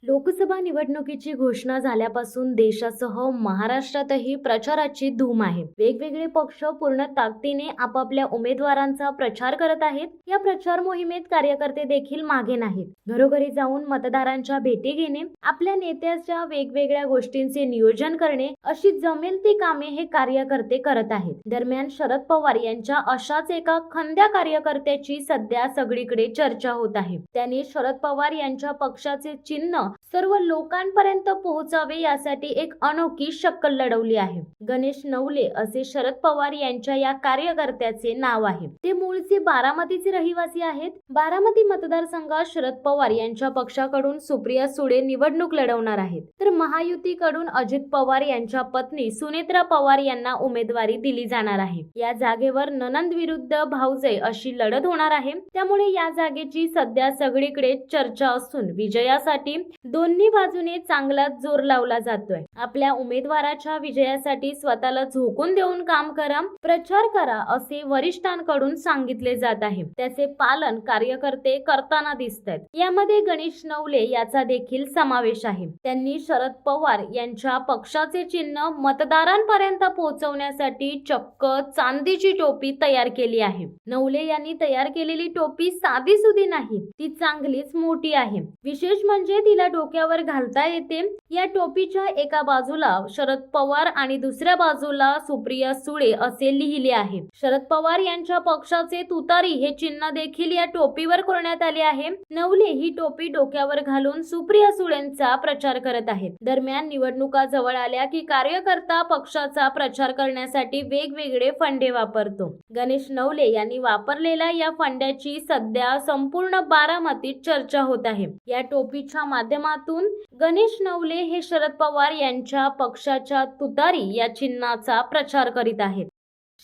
लोकसभा निवडणुकीची घोषणा झाल्यापासून देशासह महाराष्ट्रातही प्रचाराची धूम आहे। वेगवेगळे पक्ष पूर्ण ताकदीने आपापल्या उमेदवारांचा प्रचार करत आहेत। या प्रचार मोहिमेत कार्यकर्ते देखील मागे नाहीत। घरोघरी जाऊन मतदारांच्या भेटी घेणे, आपल्या नेत्याच्या वेगवेगळ्या गोष्टींचे नियोजन करणे अशी जमेल ती कामे हे कार्यकर्ते करत आहेत। दरम्यान शरद पवार यांच्या अशाच एका खंद्या कार्यकर्त्याची सध्या सगळीकडे चर्चा होत आहे। त्याने शरद पवार यांच्या पक्षाचे चिन्ह सर्व लोकांपर्यंत पोहोचावे यासाठी एक अनोखी शक्कल लढवली आहे। गणेश नवले असे शरद पवार यांच्या या कार्यकर्त्याचे नाव आहे। ते मूळचे बारामतीचे रहिवासी आहेत। बारामती मतदारसंघात शरद पवार यांच्या पक्षाकडून सुप्रिया सुळे निवडणूक लढवणार आहेत, तर महायुतीकडून अजित पवार यांच्या पत्नी सुनेत्रा पवार यांना उमेदवारी दिली जाणार आहे। या जागेवर ननंद विरुद्ध भाऊजय अशी लढत होणार आहे। त्यामुळे या जागेची सध्या सगळीकडे चर्चा असून विजयासाठी दोन्ही बाजूने चांगलाच जोर लावला जातोय। आपल्या उमेदवाराच्या विजयासाठी स्वतःला झोकून देऊन काम करा, प्रचार करा असे वरिष्ठांकडून सांगितले जात आहे। त्याचे पालन कार्यकर्ते करताना दिसतात। यामध्ये गणेश नवले याचा देखील समावेश आहे। त्यांनी शरद पवार यांच्या पक्षाचे चिन्ह मतदारांपर्यंत पोहोचवण्यासाठी चक्क चांदीची टोपी तयार केली आहे। नवले यांनी तयार केलेली टोपी साधी सुधी नाही, ती चांगलीच मोठी आहे। विशेष म्हणजे तिला डोक्यावर घालता येते। या टोपीच्या एका बाजूला शरद पवार आणि दुसऱ्या बाजूला सुप्रिया सुळे असे लिहिले आहे। शरद पवार यांच्या पक्षाचे तुतारी हे चिन्ह देखील या टोपीवर करण्यात आले आहे। नवले ही टोपी डोक्यावर घालून सुप्रिया सुळेंचा प्रचार करत आहेत। दरम्यान निवडणुका जवळ आल्या की कार्यकर्ता पक्षाचा प्रचार करण्यासाठी वेगवेगळे फंडे वापरतो। गणेश नवले यांनी वापरलेल्या या फंड्याची सध्या संपूर्ण बारामतीत चर्चा होत आहे। या टोपीच्या माध्यमातून गणेश नवले हे शरद पवार यांच्या पक्षाच्या तुतारी या चिन्हाचा प्रचार करीत आहेत।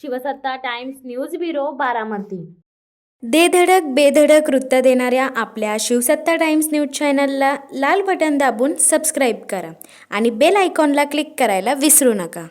शिवसत्ता टाइम्स न्यूज ब्युरो, बारामती। दे धडक बेधडक वृत्त देणाऱ्या आपल्या शिवसत्ता टाइम्स न्यूज चॅनलला लाल बटन दाबून सबस्क्राईब करा आणि बेल आयकॉनला क्लिक करायला विसरू नका।